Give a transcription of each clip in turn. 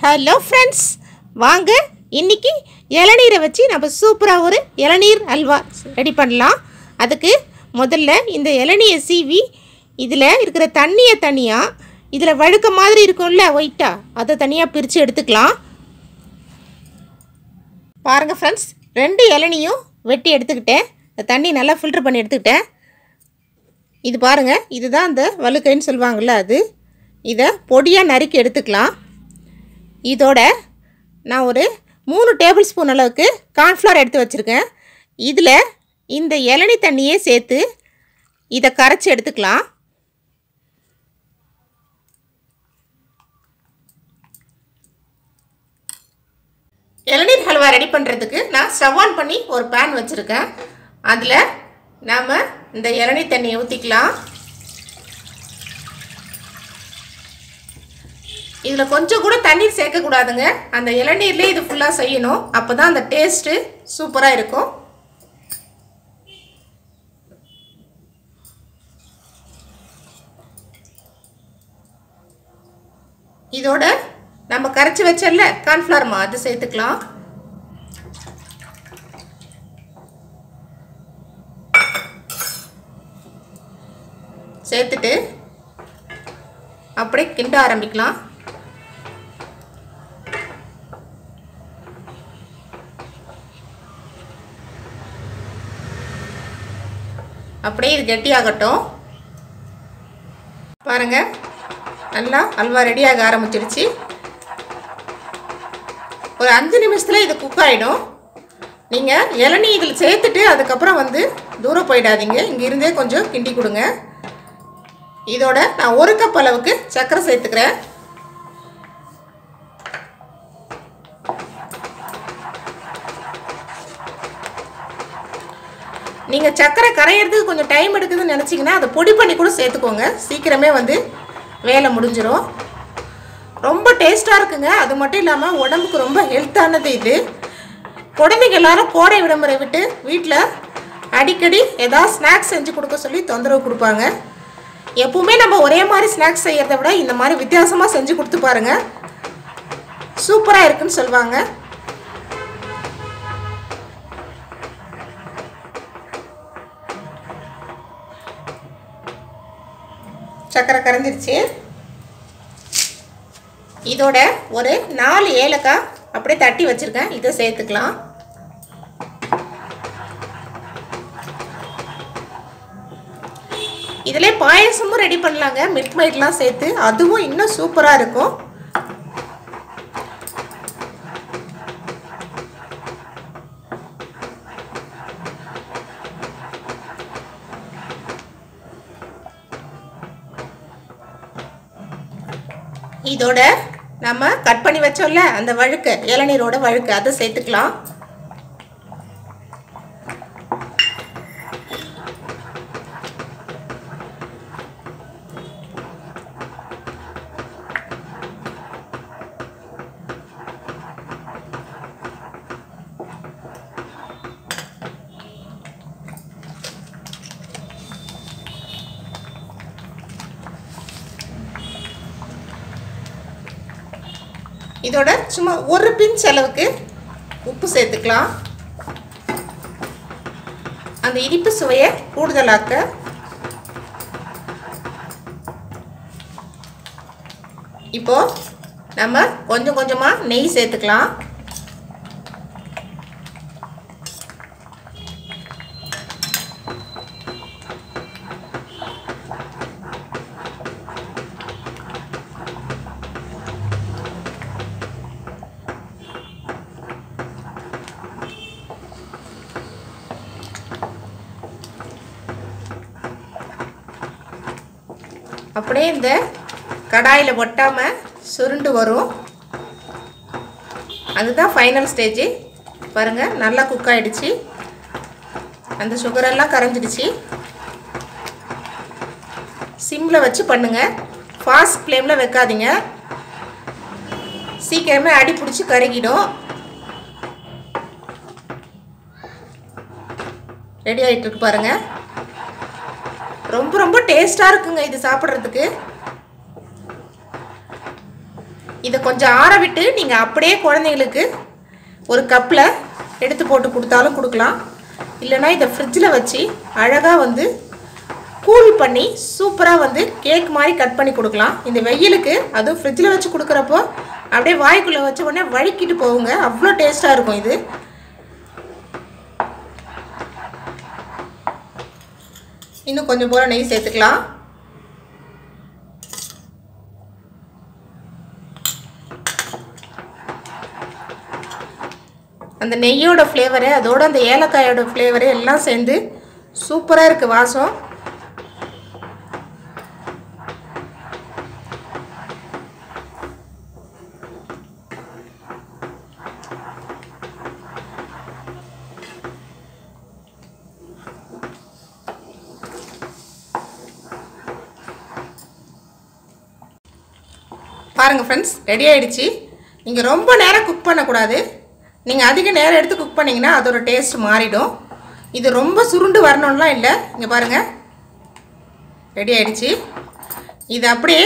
Hello friends, வாங்க இன்றைக்கி இளநீரை வச்சு நம்ம சூப்பராக ஒரு இளநீர் அல்வா ரெடி பண்ணலாம். அதுக்கு முதல்ல இந்த இளநியை சீவி இதில் இருக்கிற தண்ணியை தனியாக, இதில் வழுக்க மாதிரி இருக்கும்ல ஒயிட்டாக, அதை தனியாக பிரித்து எடுத்துக்கலாம். பாருங்கள் ஃப்ரெண்ட்ஸ், 2 இளநியும் வெட்டி எடுத்துக்கிட்டேன். இந்த தண்ணி நல்லா ஃபில்ட்ரு பண்ணி எடுத்துக்கிட்டேன். இது பாருங்கள், இதுதான் அந்த வழுக்கைன்னு சொல்லுவாங்கள்ல அது. இதை பொடியாக நறுக்கி எடுத்துக்கலாம். இதோட நான் ஒரு 3 டேபிள் ஸ்பூன் அளவுக்கு கார்ன்ஃப்ளவர் எடுத்து வச்சுருக்கேன். இதில் இந்த இளநீ தண்ணியே சேர்த்து இதை கரைச்சி எடுத்துக்கலாம். இளநீர் ஹல்வா ரெடி பண்ணுறதுக்கு நான் ஸ்டவ் ஆன் பண்ணி ஒரு பேன் வச்சுருக்கேன். அதில் நாம் இந்த இளநீ தண்ணியை ஊற்றிக்கலாம். இதில் கொஞ்சம் கூட தண்ணீர் சேர்க்கக்கூடாதுங்க. அந்த இளநீர்லேயே இது ஃபுல்லாக செய்யணும். அப்போ தான் அந்த டேஸ்ட்டு சூப்பராக இருக்கும். இதோட நம்ம கரைச்சி வச்சல கார்ன்ஃப்ளவர் மாவு அது சேர்த்துக்கலாம். சேர்த்துட்டு அப்படியே கிண்ட ஆரம்பிக்கலாம். அப்படியே இது கெட்டியாகட்டும். பாருங்கள், நல்லா அல்வா ரெடியாக ஆரம்பிச்சிருச்சு. ஒரு 5 நிமிஷத்தில் இது குக் ஆகிடும். நீங்கள் இளநீ இதில் சேர்த்துட்டு அதுக்கப்புறம் தூரம் போயிடாதீங்க. இங்கே இருந்தே கொஞ்சம் கிண்டி கொடுங்க. இதோட நான் 1 கப் அளவுக்கு சர்க்கரை சேர்த்துக்கிறேன். நீங்கள் சர்க்கரை கரையிறதுக்கு கொஞ்சம் டைம் எடுக்குதுன்னு நினச்சிங்கன்னா அதை பொடி பண்ணி கூட சேர்த்துக்கோங்க. சீக்கிரமே வேலை முடிஞ்சிடும். ரொம்ப டேஸ்ட்டாக இருக்குங்க. அது மட்டும் இல்லாமல் உடம்புக்கு ரொம்ப ஹெல்த்தானது இது. குழந்தைங்க எல்லாரும் கோடை விடுமுறை விட்டு வீட்டில் அடிக்கடி ஏதாவது ஸ்நாக்ஸ் செஞ்சு கொடுக்க சொல்லி தொந்தரவு கொடுப்பாங்க. எப்பவுமே நம்ம ஒரே மாதிரி ஸ்நாக்ஸ் செய்கிறத விட இந்த மாதிரி வித்தியாசமாக செஞ்சு கொடுத்து பாருங்கள். சூப்பராக இருக்குன்னு சொல்லுவாங்க. சர்க்கரை கரைஞ்சிருச்சு. இதோட ஒரு 4 ஏலக்காய் அப்படியே தட்டி வச்சுருக்கேன். இதை சேர்த்துக்கலாம். இதிலே பாயசமும் ரெடி பண்ணலாங்க, மில்க் மைட்லாம் சேர்த்து. அதுவும் இன்னும் சூப்பராக இருக்கும். இதோட நம்ம கட் பண்ணி வச்சோம்ல அந்த வழுக்கு, இளநீரோட வழுக்கு, அதை சேர்த்துக்கலாம். இதோட சும்மா 1 பிஞ்ச் அளவுக்கு உப்பு சேர்த்துக்கலாம். அந்த இனிப்பு சுவையை கூடுதலாக்க. இப்போ நம்ம கொஞ்சம் கொஞ்சமாக நெய் சேர்த்துக்கலாம். அப்படியே இந்த கடாயில் ஒட்டாமல் சுருண்டு வரும். அதுதான் ஃபைனல் ஸ்டேஜ். பாருங்கள், நல்லா குக் ஆகிடுச்சு. அந்த சுகரெல்லாம் கரைஞ்சிடுச்சு. சிம்மில் வச்சு பண்ணுங்கள். ஃபாஸ்ட் ஃப்ளேமில் வைக்காதீங்க. சீக்கிரமே அடி பிடிச்சி கருகிடும். ரெடி ஆகிட்டு இருக்கு பாருங்கள். ரொம்ப ரொம்ப டேஸ்ட்டாக இருக்குங்க இது சாப்பிட்றதுக்கு. இதை கொஞ்சம் ஆற விட்டு நீங்கள் அப்படியே குழந்தைங்களுக்கு ஒரு கப்பில் எடுத்து போட்டு கொடுத்தாலும் கொடுக்கலாம். இல்லைனா இதை ஃப்ரிட்ஜில் வச்சு அழகாக வந்து கூல் பண்ணி சூப்பராக வந்து கேக் மாதிரி கட் பண்ணி கொடுக்கலாம். இந்த வெயிலுக்கு அதுவும் ஃப்ரிட்ஜில் வச்சு கொடுக்குறப்போ அப்படியே வாய்க்குள்ளே வச்ச உடனே வழுக்கிட்டு போகுங்க. அவ்வளோ டேஸ்ட்டாக இருக்கும் இது. இன்னும் கொஞ்சம் போல நெய் சேர்த்துக்கலாம். அந்த நெய்யோட ஃப்ளேவரு அதோட அந்த ஏலக்காயோட ஃப்ளேவரு எல்லாம் சேர்ந்து சூப்பராக இருக்குது வாசம். பாருங்கள் ஃப்ரெண்ட்ஸ், ரெடி ஆகிடுச்சு. நீங்கள் ரொம்ப நேரம் குக் பண்ணக்கூடாது. நீங்கள் அதிக நேரம் எடுத்து குக் பண்ணிங்கன்னா அதோட டேஸ்ட் மாறிடும். இது ரொம்ப சுருண்டு வரணும்லாம் இல்லை. இங்கே பாருங்கள், ரெடி ஆகிடுச்சு. இது அப்படியே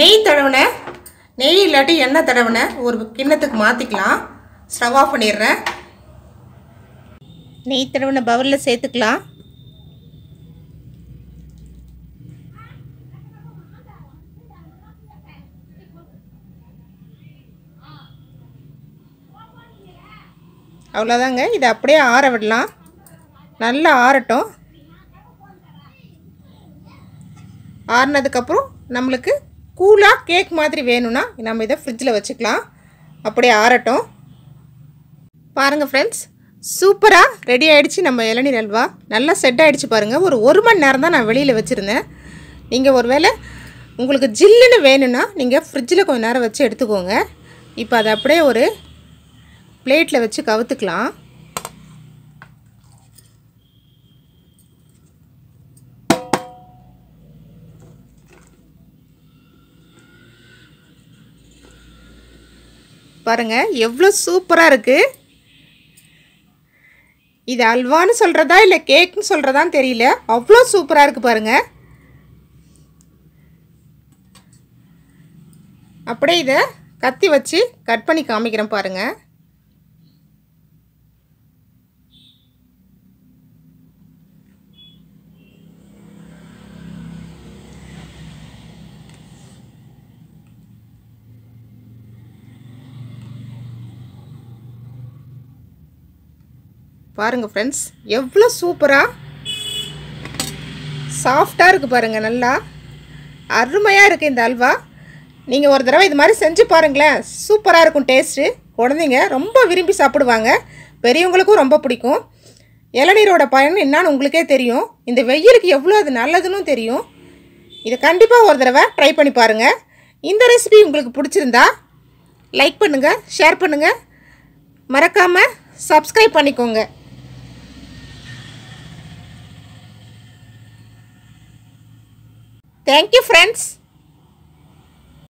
நெய் தடவின, நெய் இல்லாட்டி எண்ணெய் தடவின ஒரு கிண்ணத்துக்கு மாற்றிக்கலாம். ஸ்டவ் ஆஃப் பண்ணிடுறேன். நெய் தடவின பவுலில் சேர்த்துக்கலாம். அவ்வளோதாங்க. இதை அப்படியே ஆற விடலாம். நல்லா ஆறட்டும். ஆறினதுக்கப்புறம் நம்மளுக்கு கூலாக கேக் மாதிரி வேணும்னா நம்ம இதை ஃப்ரிட்ஜில் வச்சுக்கலாம். அப்படியே ஆறட்டும். பாருங்கள் ஃப்ரெண்ட்ஸ், சூப்பராக ரெடி ஆகிடுச்சு நம்ம இளநீர் அல்வா. நல்லா செட் ஆகிடுச்சு பாருங்கள். ஒரு மணி நேரம் தான் நான் வெளியில் வச்சுருந்தேன். நீங்கள் ஒரு வேளை உங்களுக்கு ஜில்லுன்னு வேணும்னா நீங்கள் ஃப்ரிட்ஜில் கொஞ்சம் நேரம் வச்சு எடுத்துக்கோங்க. இப்போ அதை அப்படியே ஒரு பிளேட்டில் வச்சு கவுத்துக்கலாம். பாருங்கள் எவ்வளோ சூப்பராக இருக்குது. இது அல்வான்னு சொல்கிறதா இல்லை கேக்குன்னு சொல்கிறதான்னு தெரியல. அவ்வளோ சூப்பராக இருக்குது பாருங்கள். அப்படியே இதை கத்தி வச்சு கட் பண்ணி காமிக்கிறேன் பாருங்கள். பாருங்கள் ஃப்ரெண்ட்ஸ், எவ்வளோ சூப்பராக சாஃப்டாக இருக்குது பாருங்கள். நல்லா அருமையாக இருக்குது இந்த அல்வா. நீங்கள் ஒரு தடவை இது மாதிரி செஞ்சு பாருங்களேன். சூப்பராக இருக்கும் டேஸ்ட்டு. குழந்தைங்க ரொம்ப விரும்பி சாப்பிடுவாங்க. பெரியவங்களுக்கும் ரொம்ப பிடிக்கும். இளநீரோட பயன் என்னன்னு உங்களுக்கே தெரியும். இந்த வெயிலுக்கு எவ்வளோ அது நல்லதுன்னு தெரியும். இதை கண்டிப்பாக ஒரு தடவை ட்ரை பண்ணி பாருங்கள். இந்த ரெசிபி உங்களுக்கு பிடிச்சிருந்தா லைக் பண்ணுங்கள், ஷேர் பண்ணுங்கள், மறக்காமல் சப்ஸ்கிரைப் பண்ணிக்கோங்க. Thank you friends.